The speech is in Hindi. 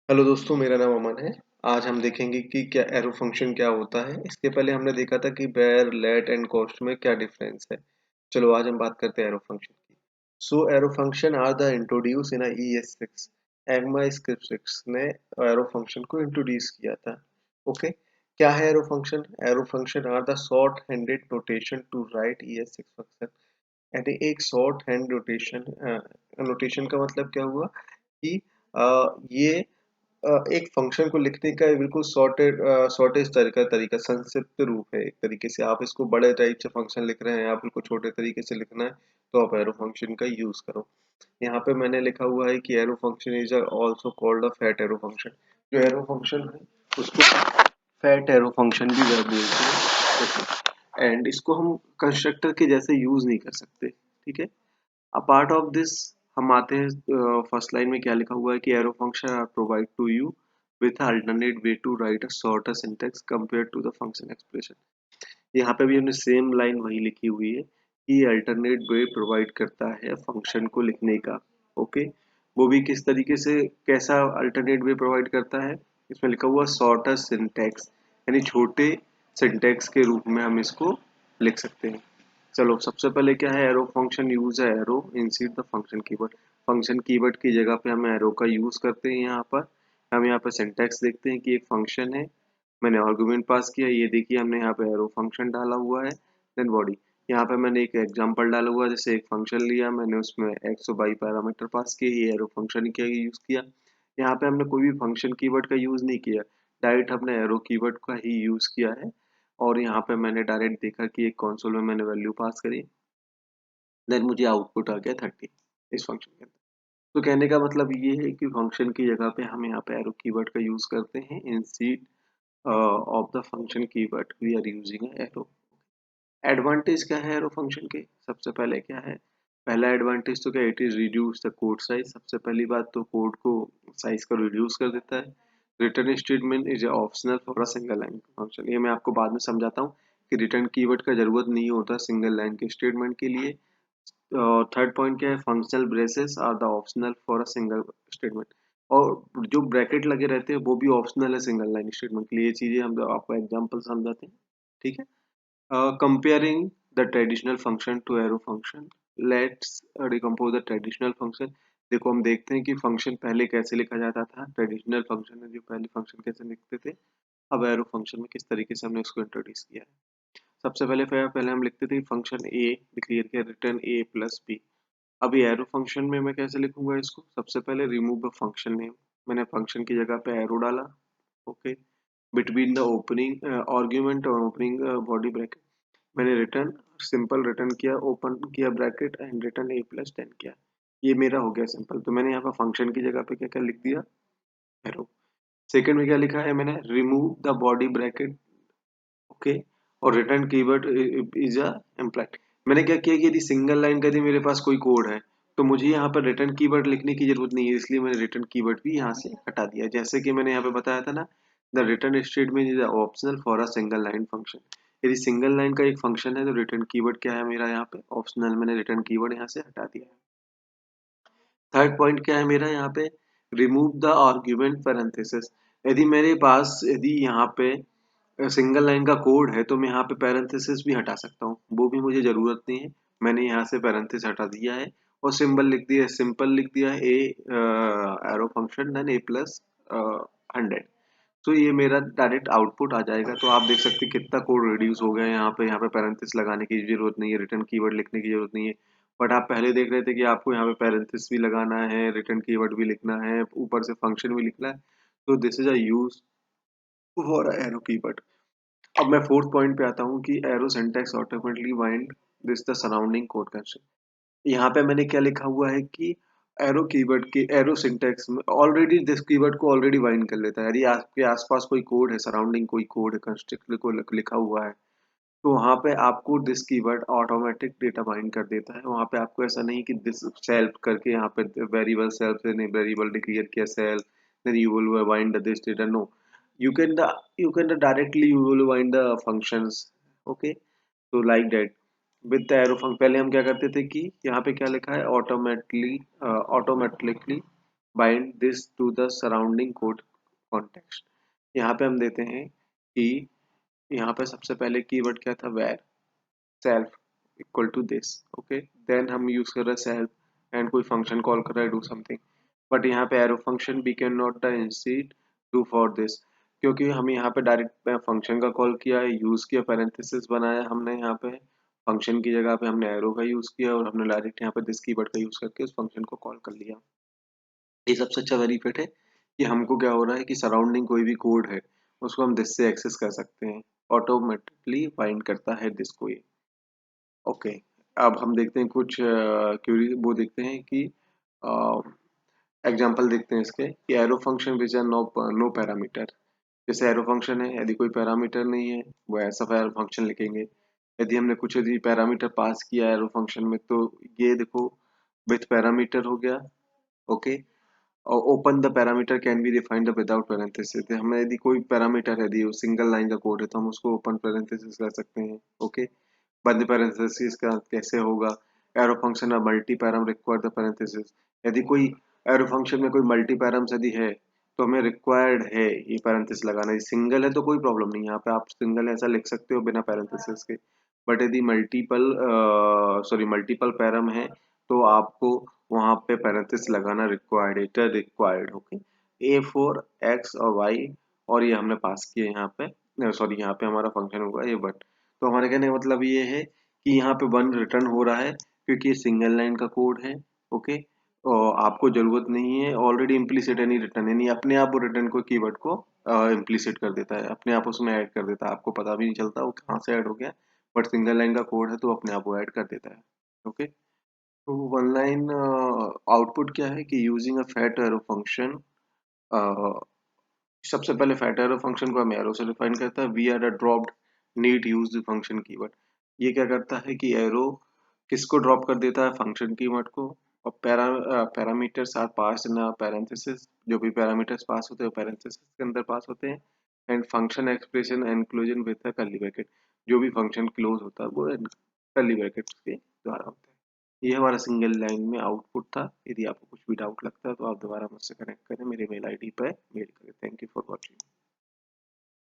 हेलो दोस्तों, मेरा नाम अमन है। आज हम देखेंगे कि क्या एरो फंक्शन क्या होता है। इसके पहले हमने देखा था कि बेर, लेट एंड कॉस्ट में क्या डिफरेंस है। चलो आज हम बात करते हैं एरो फंक्शन की। So arrow function are the introduce in ES6। ECMAScript 6 ने एरो फंक्शन को इंट्रोड्यूस किया था। ओके, क्या है arrow function? Arrow function are the short handed notation to write ES6 function. यानी एक शॉर्ट हैंड नोटेशन। नोटेशन का मतलब क्या हुआ कि ये एक फंक्शन को लिखने का बिल्कुल शॉर्टेज तरीका संक्षिप्त रूप है। एक तरीके से आप इसको बड़े टाइप से फंक्शन लिख रहे हैं, आप बिल्कुल छोटे तरीके से लिखना है तो आप एरो फंक्शन का यूज करो। यहाँ पे मैंने लिखा हुआ है कि arrow function is also called a fat arrow function. जो एरो फंक्शन है उसको फैट एरो फंक्शन भी बोलते हैं। एंड इसको हम कंस्ट्रक्टर के जैसे यूज नहीं कर सकते। ठीक है, अपार्ट ऑफ दिस हम आते हैं फर्स्ट लाइन में क्या लिखा हुआ है कि arrow function are provide to you with alternate way to write a shorter syntax compare to the function expression. यहाँ पे भी हमने सेम लाइन वही लिखी हुई है कि अल्टरनेट वे प्रोवाइड करता है फंक्शन को लिखने का। ओके, वो भी किस तरीके से, कैसा अल्टरनेट वे प्रोवाइड करता है? इसमें लिखा हुआ शॉर्टर सिंटेक्स, यानी छोटे सिंटेक्स के रूप में हम इसको लिख सकते हैं। चलो सबसे पहले क्या है, एरो फंक्शन यूज है arrow inside the function keyword. Function keyword की जगह पे हम एरो का यूज करते हैं। यहाँ पर हम यहाँ पर सिंटैक्स देखते हैं कि एक फंक्शन है, मैंने आर्गुमेंट पास किया, ये देखिए हमने यहाँ पे एरो फंक्शन डाला हुआ है। देन बॉडी, यहाँ पे मैंने एक एग्जांपल डाला हुआ है, जैसे एक फंक्शन लिया मैंने, उसमें एक्स और वाई पैरामीटर पास किए, ये एरो फंक्शन का यूज किया। यहाँ पे हमने कोई भी फंक्शन कीवर्ड का यूज नहीं किया, डायरेक्ट हमने एरो कीवर्ड का ही यूज किया है। और यहाँ पे मैंने डायरेक्ट देखा कि एक कंसोल में मैंने वैल्यू पास करी, देन मुझे आउटपुट आ गया 30 इस फंक्शन के अंदर। तो कहने का मतलब ये है कि फंक्शन की जगह पे हम यहाँ पे एरो कीवर्ड का यूज करते हैं। Instead of the function keyword we are using arrow. Advantage क्या है एरो फंक्शन के? सबसे पहले क्या है, पहला एडवांटेज तो क्या, it is reduce the code size. सबसे पहली बात तो कोड को साइज को रिड्यूस कर देता है। Return statement is optional for a single line function. ये मैं आपको बाद में समझाता हूँ कि रिटर्न कीवर्ड का जरूरत नहीं होता सिंगल लाइन के स्टेटमेंट के लिए। थर्ड पॉइंट क्या है, functional braces are the optional for a single statement. और जो ब्रैकेट लगे रहते हैं वो भी ऑप्शनल है सिंगल लाइन स्टेटमेंट के लिए। ये चीजें हम आपको एग्जांपल समझाते हैं। ठीक है, comparing the traditional function to arrow function, let's decompose the traditional function। देखो हम देखते हैं कि फंक्शन पहले कैसे लिखा जाता था। ट्रेडिशनल फंक्शन में जो पहले फंक्शन कैसे लिखते थे, अब एरो फंक्शन में किस तरीके से हमने उसको इंट्रोड्यूस किया है। सबसे पहले पहले हम लिखते थे फंक्शन ए, डिक्लेयर किया रिटर्न ए प्लस बी। अब ये एरो फंक्शन में मैं कैसे लिखूंगा इसको? सबसे पहले रिमूव द फंक्शन नेम, मैंने फंक्शन की जगह पे एरो डाला। Okay, between the opening argument और ओपनिंग बॉडी ब्रैकेट मैंने रिटर्न सिंपल रिटर्न किया, ओपन किया bracket and return A plus 10 किया। ये मेरा हो गया सिंपल। तो मैंने यहाँ पर फंक्शन की जगह पे क्या क्या लिख दिया, एरो। सेकंड में क्या लिखा है मैंने, remove the body bracket. Okay, और return keyword is a employed. मैंने क्या किया कि यदि सिंगल लाइन का यदि मेरे पास कोई कोड है तो मुझे यहाँ पर रिटर्न कीवर्ड लिखने की जरूरत नहीं है, इसलिए मैंने रिटर्न कीवर्ड भी यहाँ से हटा दिया। जैसे कि मैंने यहाँ पे बताया था ना, the return statement is optional for a single line function. यदि सिंगल लाइन का एक फंक्शन है तो रिटर्न कीवर्ड क्या है मेरा यहाँ पे ऑप्शनल, मैंने रिटर्न कीवर्ड यहाँ से हटा दिया है। थर्ड पॉइंट क्या है मेरा यहाँ पे, रिमूव द आर्ग्यूमेंट पैरेंथेसिस। यदि मेरे पास यदि यहाँ पे सिंगल लाइन का कोड है तो मैं यहाँ पे पैरेंथेसिस भी हटा सकता हूँ, वो भी मुझे जरूरत नहीं है। मैंने यहाँ से पैरेंथेसिस हटा दिया है और सिंबल लिख दिया, सिंपल लिख दिया ए एरो फंक्शन देन ए प्लस 100। तो ये मेरा डायरेक्ट आउटपुट आ जाएगा। तो आप देख सकते हैं कितना कोड रिड्यूस हो गया है। यहाँ पे पैरेंथेसिस लगाने की जरूरत नहीं है, रिटर्न कीवर्ड लिखने की जरूरत नहीं है। बट आप पहले देख रहे थे कि आपको यहाँ पे पैरेंथेसिस भी लगाना है, रिटर्न कीवर्ड भी लिखना है, ऊपर से फंक्शन भी लिखना है। तो this is a use for aero keyword. अब मैं फोर्थ पॉइंट पे आता हूँ कि arrow syntax automatically wind this the surrounding code construct. यहाँ पे मैंने क्या लिखा हुआ है कि एरो कीवर्ड के एरो सिंटैक्स में ऑलरेडी दिस कीवर्ड को ऑलरेडी वाइंड कर लेता है। यदि आपके आसपास कोई कोड है, सराउंडिंग कोई कोड है, कंस्ट्रक्टर को लिखा हुआ है, तो वहाँ पे आपको this keyword automatic data bind कर देता है। वहाँ पे आपको ऐसा नहीं कि दिस सेल्फ करके यहाँ पे वेरिएबल सेल्फ से नहीं, वेरिएबल डिक्लेयर किया self then you will bind this data, no. you can the you can the directly you will find the functions। okay, तो like that with the arrow function। पहले हम क्या करते थे कि यहाँ पे क्या लिखा है, automatically bind this to the surrounding code context. यहाँ पे हम देते हैं कि यहाँ पे सबसे पहले कीवर्ड क्या था, var self equal to this, okay. Then हम यूज कर रहे हैं सेल्फ एंड कोई फंक्शन कॉल कर रहा है डू समथिंग, बट यहाँ पे arrow function we can not the instead do for this, क्योंकि हम यहाँ पे डायरेक्ट फंक्शन का कॉल किया है, यूज किया, पैरेंथेसिस बनाया हमने, यहाँ पे फंक्शन की जगह पे हमने एरो का यूज किया और हमने डायरेक्ट यहाँ पे दिस कीवर्ड का यूज करके उस फंक्शन को कॉल कर लिया। ये सबसे अच्छा बेनिफिट है कि हमको क्या हो रहा है कि सराउंडिंग कोई भी कोड है उसको हम दिस से एक्सेस कर सकते हैं, ऑटोमेटिकली फाइंड करता है दिस को ये, ओके। अब हम देखते हैं कुछ क्यूरी वो देखते हैं कि एग्जांपल देखते हैं इसके कि arrow function which are no no parameter. जैसे एरो फंक्शन है, यदि कोई पैरामीटर नहीं है वो ऐसा एरो फंक्शन लिखेंगे। यदि हमने कुछ यदि पैरामीटर पास किया एरो फंक्शन में तो ये देखो विथ पैरामीटर हो गया, ओके। और open the parameter can be defined without parenthesis. हमें यदि कोई पैरामीटर यदि सिंगल लाइन का कोड है तो हम उसको ओपन पैरेंथेसिस कर सकते हैं, ओके। बंद पैरेंथेसिस का कैसे होगा, एरो फंक्शन और multi param require the parenthesis. यदि कोई एरो फंक्शन में कोई मल्टी पैरम्स यदि है तो हमें रिक्वायर्ड है ये पैरेंथेसिस लगाना। ये सिंगल है तो कोई प्रॉब्लम नहीं, यहाँ पे आप सिंगल ऐसा लिख सकते हो बिना पैरेंथेसिस के, बट यदि मल्टीपल पैरम है तो आपको वहां पे पैरेंथेसिस लगाना required, it required, okay. A for x और वाई, और ये हमने पास किया यहाँ पे, सॉरी यहाँ पे हमारा फंक्शन होगा ये वन। तो हमारे कहने का मतलब ये है कि यहाँ पे वन रिटर्न हो रहा है क्योंकि ये सिंगल लाइन का कोड है, ओके। और आपको जरूरत नहीं है ऑलरेडी इम्प्लीसिट एनी रिटर्न, यानी अपने आप वो रिटर्न को कीवर्ड को इम्प्लीसिट कर देता है, अपने आप उसमें ऐड कर देता है, आपको पता भी नहीं चलता वो कहाँ से ऐड हो गया, बट सिंगल लाइन का कोड है तो अपने आप वो ऐड कर देता है, ओके। तो वन लाइन आउटपुट क्या है कि using a fat arrow function, सबसे पहले फैट एरो फंक्शन को हम एरो से डिफाइन करता है, we are a dropped need use the function keyword. ये क्या करता है कि एरो किसको ड्रॉप कर देता है, फंक्शन कीवर्ड को, और parameters are pass in parenthesis, जो भी पैरामीटर्स पास होते हैं पैरेंथेसिस के अंदर पास होते हैं, and function expression inclusion with curly bracket, जो भी फंक्शन क्लोज होता है वो कर्ली ब्रैकेट्स के द्वारा होता है। ये हमारा सिंगल लाइन में आउटपुट था। यदि आपको कुछ भी डाउट लगता है तो आप दोबारा मुझसे कनेक्ट करें, मेरे मेल आईडी पर मेल करें। Thank you for watching.